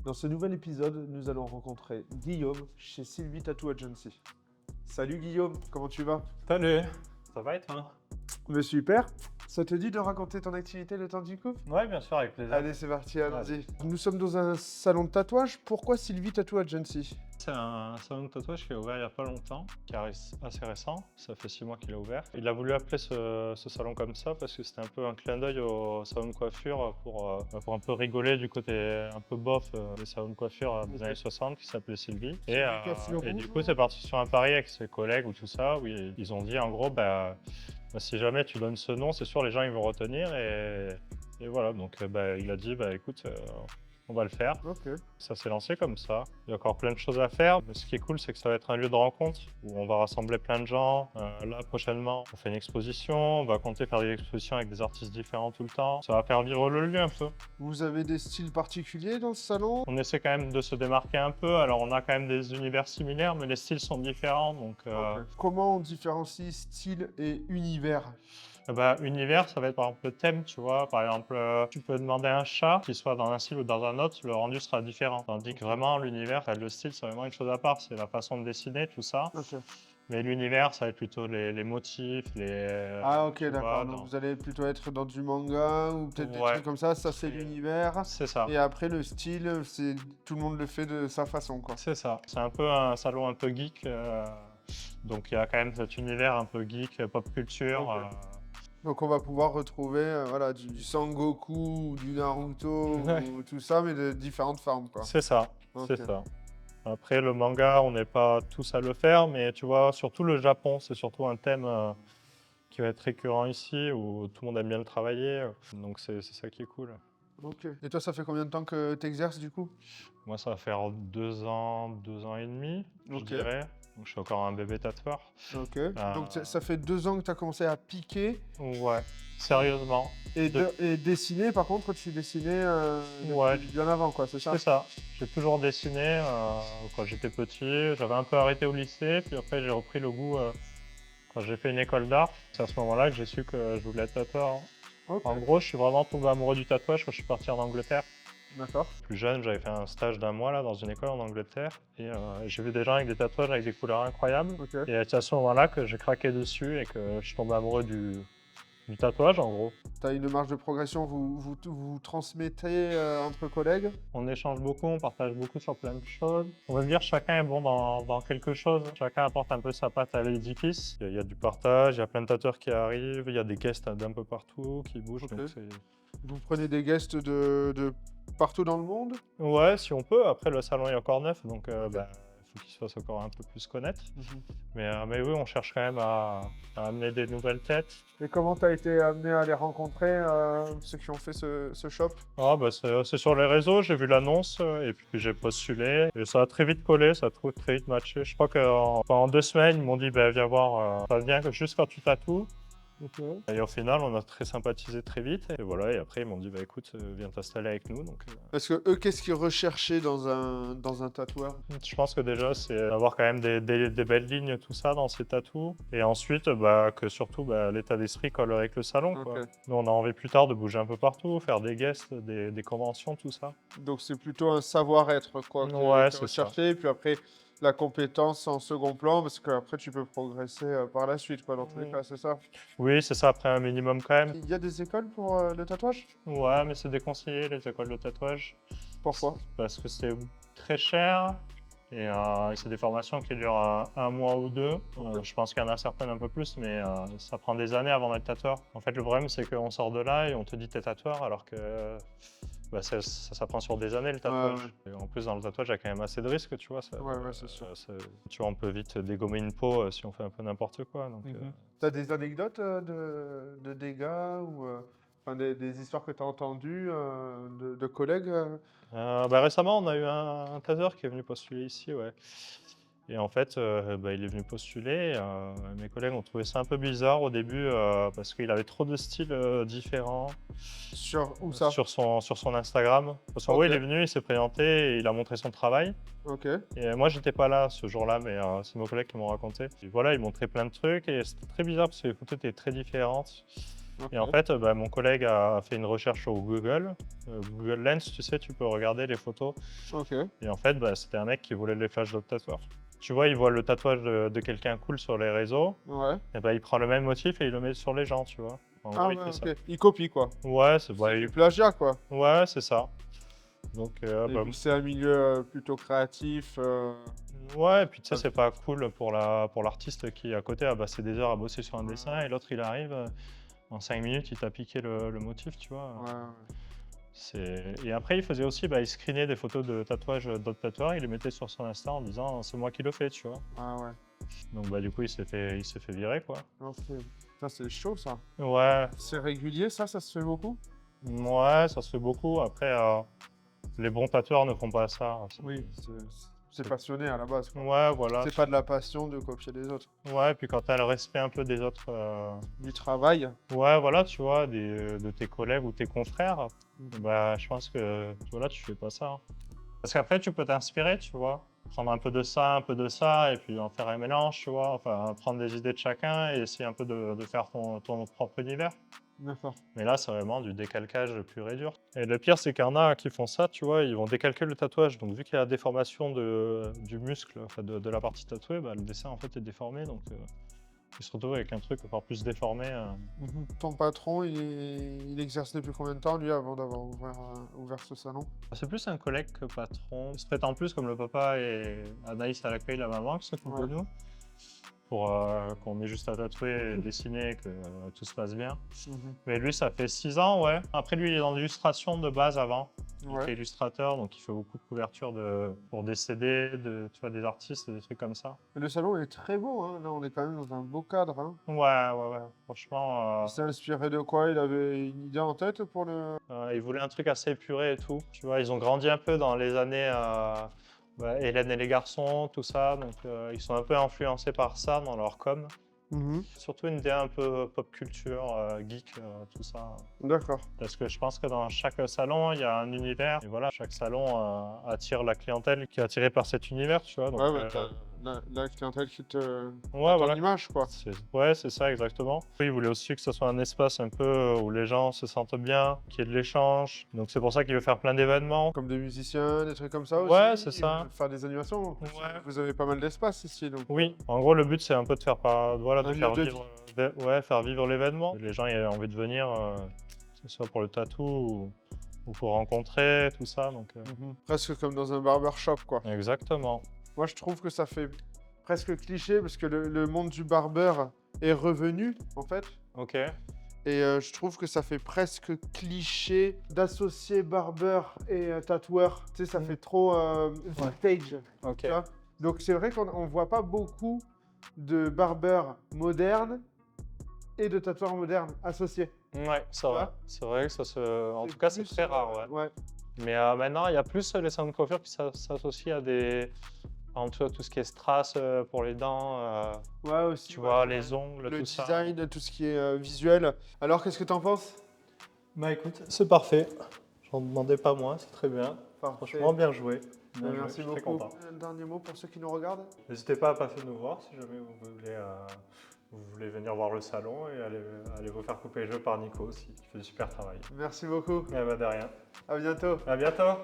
Dans ce nouvel épisode, nous allons rencontrer Guillaume chez Sylvie Tattoo Agency. Salut Guillaume, comment tu vas? Salut, ça va et toi? Mais super. Ça te dit de raconter ton activité le temps du coup? Ouais, bien sûr, avec plaisir. Allez, c'est parti, allons-y. Nous sommes dans un salon de tatouage. Pourquoi Sylvie Tattoo Agency? C'est un salon de tatouage qui est ouvert il n'y a pas longtemps, qui est assez récent, ça fait 6 mois qu'il est ouvert. Il a voulu appeler ce salon comme ça parce que c'était un peu un clin d'œil au salon de coiffure pour un peu rigoler du côté un peu bof des salons de coiffure des années 60 qui s'appelait Sylvie. Et du coup, c'est parti sur un pari avec ses collègues ou tout ça, où ils ont dit en gros, si jamais tu donnes ce nom, c'est sûr les gens ils vont retenir et voilà. Donc il a dit écoute, on va le faire. Ok. Ça s'est lancé comme ça. Il y a encore plein de choses à faire. Mais ce qui est cool, c'est que ça va être un lieu de rencontre où on va rassembler plein de gens. Là, prochainement, on fait une exposition. On va compter faire des expositions avec des artistes différents tout le temps. Ça va faire vivre le lieu un peu. Vous avez des styles particuliers dans ce salon? On essaie quand même de se démarquer un peu. Alors, on a quand même des univers similaires, mais les styles sont différents. Donc, Ok. Comment on différencie style et univers? univers, ça va être par exemple le thème, tu vois. Par exemple, tu peux demander un chat, qu'il soit dans un style ou dans un autre, le rendu sera différent. Tandis que vraiment, l'univers, le style, c'est vraiment une chose à part. C'est la façon de dessiner, tout ça. Ok. Mais l'univers, ça va être plutôt les motifs, Ah ok, tu vois, d'accord. Donc vous allez plutôt être dans du manga ou peut-être des Ouais, trucs comme ça. Ça c'est l'univers. c'est ça. Et après le style, c'est tout le monde le fait de sa façon quoi. C'est ça. C'est un peu un salon un peu geek. Donc il y a quand même cet univers un peu geek, pop culture. Ok. Donc on va pouvoir retrouver voilà, du Sangoku ou du Naruto Ouais. ou tout ça, mais de différentes formes, quoi. C'est ça, Ok. c'est ça. Après, le manga, on n'est pas tous à le faire, mais tu vois, surtout le Japon, c'est surtout un thème qui va être récurrent ici, où tout le monde aime bien le travailler. Donc c'est ça qui est cool. Ok. Et toi, ça fait combien de temps que tu exerces du coup? Moi, ça va faire 2 ans et demi, je Ok. dirais. Donc je suis encore un bébé tatoueur. Ok. Euh, Donc ça fait 2 ans que tu as commencé à piquer Ouais, sérieusement. et dessiner. Par contre, tu dessinais Ouais, depuis bien avant, quoi, c'est ça? c'est ça. J'ai toujours dessiné quand j'étais petit. J'avais un peu arrêté au lycée, puis après j'ai repris le goût quand j'ai fait une école d'art. C'est à ce moment-là que j'ai su que je voulais être tatoueur. Ok. En gros, je suis vraiment tombé amoureux du tatouage quand je suis parti en Angleterre. D'accord. Plus jeune, j'avais fait un stage d'1 mois là, dans une école en Angleterre et j'ai vu des gens avec des tatouages avec des couleurs incroyables. Ok. Et c'est à ce moment-là que j'ai craqué dessus et que je suis tombé amoureux du tatouage en gros. Tu as une marge de progression, vous transmettez entre collègues? On échange beaucoup, on partage beaucoup sur plein de choses. On va dire chacun est bon dans quelque chose. Chacun apporte un peu sa patte à l'édifice. Il y a du partage, il y a plein de tatoueurs qui arrivent, il y a des guests d'un peu partout qui bougent. Ok. Donc Vous prenez des guests de partout dans le monde? ouais, si on peut. Après, le salon est encore neuf, donc il faut qu'il se fasse encore un peu plus connaître. Mais oui, on cherche quand même à amener des nouvelles têtes. Et comment tu as été amené à les rencontrer, ceux qui ont fait ce shop? C'est sur les réseaux, j'ai vu l'annonce et puis j'ai postulé. Et ça a très vite collé, ça a très vite matché. Je crois qu'en 2 semaines, ils m'ont dit viens voir, ça vient que juste quand tu tatoues. Ok. Et au final, on a très sympathisé très vite. Et voilà, et après, ils m'ont dit écoute, viens t'installer avec nous. Donc, Parce que eux, qu'est-ce qu'ils recherchaient dans un tatoueur? je pense que déjà, c'est d'avoir quand même des belles lignes, tout ça, dans ces tatous. Et ensuite, que surtout, l'état d'esprit colle avec le salon, quoi. Ok. Nous, on a envie plus tard de bouger un peu partout, faire des guests, des conventions, tout ça. Donc c'est plutôt un savoir-être quoi Ouais, qui est c'est ça. recherché, et puis après la compétence en second plan, parce qu'après tu peux progresser par la suite, quoi, dans tous les cas, c'est ça? Oui, c'est ça, après un minimum quand même. Il y a des écoles pour le tatouage? Ouais, mais c'est déconseillé, les écoles de tatouage, Pourquoi? parce que c'est très cher. Et c'est des formations qui durent un mois ou deux. Je pense qu'il y en a certaines un peu plus, mais ça prend des années avant d'être tatoueur. En fait, le problème, c'est qu'on sort de là et on te dit t'es tatoueur, alors que ça prend sur des années le tatouage. Ouais. Et en plus, dans le tatouage, il y a quand même assez de risques, tu vois. Ouais, c'est sûr. Tu vois, on peut vite dégommer une peau si on fait un peu n'importe quoi. Donc, T'as des anecdotes de dégâts ou enfin, des histoires que tu as entendues de collègues? récemment, on a eu un tatoueur qui est venu postuler ici, ouais. Et en fait, il est venu postuler. Mes collègues ont trouvé ça un peu bizarre au début parce qu'il avait trop de styles différents Sur où ça? sur son Instagram. Parce qu'en gros, Ok. il est venu, il s'est présenté et il a montré son travail. Ok. Et moi, j'étais pas là ce jour-là, mais c'est mes collègues qui m'ont raconté. Et voilà, il montrait plein de trucs et c'était très bizarre parce que les photos étaient très différentes. Et en Ok. fait, bah, mon collègue a fait une recherche sur Google, Google Lens, tu sais, tu peux regarder les photos. Ok. Et en fait, bah, c'était un mec qui voulait les flashs d'autres tatoueurs. Tu vois, il voit le tatouage de quelqu'un cool sur les réseaux, Ouais. et bah, il prend le même motif et il le met sur les gens, tu vois. En Ah gros, il ouais, fait ça. ok. Il copie, quoi. Ouais, c'est C'est bah, du plagiat, quoi. ouais, c'est ça. Donc, Et bah, vu que c'est un milieu plutôt créatif. ouais, et puis tu sais, Ah, c'est pas cool pour l'artiste qui est à côté a passé des heures à bosser sur un dessin, et l'autre, il arrive, en 5 minutes, il t'a piqué le motif, tu vois. ouais, ouais. Et après, il faisait aussi, bah, il screenait des photos de tatouages d'autres tatoueurs, il les mettait sur son Insta en disant c'est moi qui le fais, tu vois. Ah ouais. Donc bah du coup, il s'est fait virer, quoi. Ok. Ça, c'est chaud, ça. Ouais, C'est régulier, ça se fait beaucoup? ouais, ça se fait beaucoup. Après, les bons tatoueurs ne font pas ça. Oui, c'est c'est- passionné à la base, quoi. Ouais, voilà. C'est pas de la passion de copier les autres. Ouais, et puis quand tu as le respect un peu des autres, Du travail. ouais, voilà, tu vois, de tes collègues ou tes confrères, Mhm. bah je pense que voilà, tu fais pas ça, hein. Parce qu'après, tu peux t'inspirer, tu vois. Prendre un peu de ça, et puis en faire un mélange, tu vois. Enfin, prendre des idées de chacun et essayer un peu de faire ton propre univers. D'accord. Mais là, c'est vraiment du décalcage pur et dur. Et le pire, c'est qu'il y en a qui font ça, tu vois, ils vont décalquer le tatouage. Donc, vu qu'il y a la déformation du muscle, enfin de la partie tatouée, bah, le dessin en fait est déformé. Donc, ils se retrouvent avec un truc encore plus déformé. Ton patron, il exerce depuis combien de temps, lui, avant d'avoir ouvert ce salon? C'est plus un collègue que patron. Il se traite en plus comme le papa et Anaïs à l'accueil, la maman, qui s'occupe de Ouais. nous. Pour qu'on ait juste à tatouer, dessiner, et que tout se passe bien. Mhm. Mais lui, ça fait 6 ans, ouais. Après, lui, il est dans l'illustration de base avant. Il Ouais. était illustrateur, donc il fait beaucoup de couvertures pour des CD, tu vois, des artistes, des trucs comme ça. Le salon est très beau, hein. Là, on est quand même dans un beau cadre, hein. Ouais, ouais, ouais. Franchement, Il s'est inspiré de quoi? Il avait une idée en tête pour le... il voulait un truc assez épuré et tout. Tu vois, ils ont grandi un peu dans les années Hélène et les garçons, tout ça. Donc, ils sont un peu influencés par ça dans leur com. Mhm. Surtout une idée un peu pop culture, geek, tout ça. D'accord. Parce que je pense que dans chaque salon, il y a un univers. Et voilà, chaque salon attire la clientèle qui est attirée par cet univers, tu vois. Donc, Ouais, bah, t'as la clientèle qui te... ouais, à ton voilà. image, quoi. Ouais, c'est ça, exactement. Il voulait aussi que ce soit un espace un peu où les gens se sentent bien, qu'il y ait de l'échange. Donc, c'est pour ça qu'il veut faire plein d'événements. Comme des musiciens, des trucs comme ça aussi. Ouais, c'est ça. Faire des animations. En plus, Ouais. vous avez pas mal d'espace ici, donc. Oui, en gros, le but, c'est un peu de faire, voilà, Un de lieu faire de vivre, ouais, faire vivre l'événement. Les gens aient envie de venir, que ce soit pour le tatou ou pour rencontrer, tout ça. Donc, Presque comme dans un barbershop, quoi. exactement. Moi, je trouve que ça fait presque cliché parce que le monde du barbeur est revenu, en fait. Ok. Et je trouve que ça fait presque cliché d'associer barbeur et tatoueur. Tu sais, ça fait trop vintage. Ok. Tu vois. Donc, c'est vrai qu'on ne voit pas beaucoup de barbeurs modernes et de tatoueurs modernes associés. Ouais, c'est vrai. vois. C'est vrai que ça se. En tout cas, c'est plus, très rare, ouais. Ouais. Mais maintenant, il y a plus les salons de coiffure qui s'associent à des. Par exemple, tu vois, tout ce qui est strass pour les dents, Ouais, aussi. tu ouais. vois, les ongles, Le tout ça. design, tout ce qui est visuel. Alors, qu'est-ce que tu en penses? Bah écoute, c'est parfait. J'en demandais pas moins, c'est très bien. Franchement, bien joué. Bien joué, Merci je suis très beaucoup. content. Un dernier mot pour ceux qui nous regardent? N'hésitez pas à passer nous voir si jamais vous voulez venir voir le salon, et aller vous faire couper les cheveux par Nico aussi, qui fait du super travail. Merci beaucoup. Eh ben, de rien. À bientôt. À bientôt.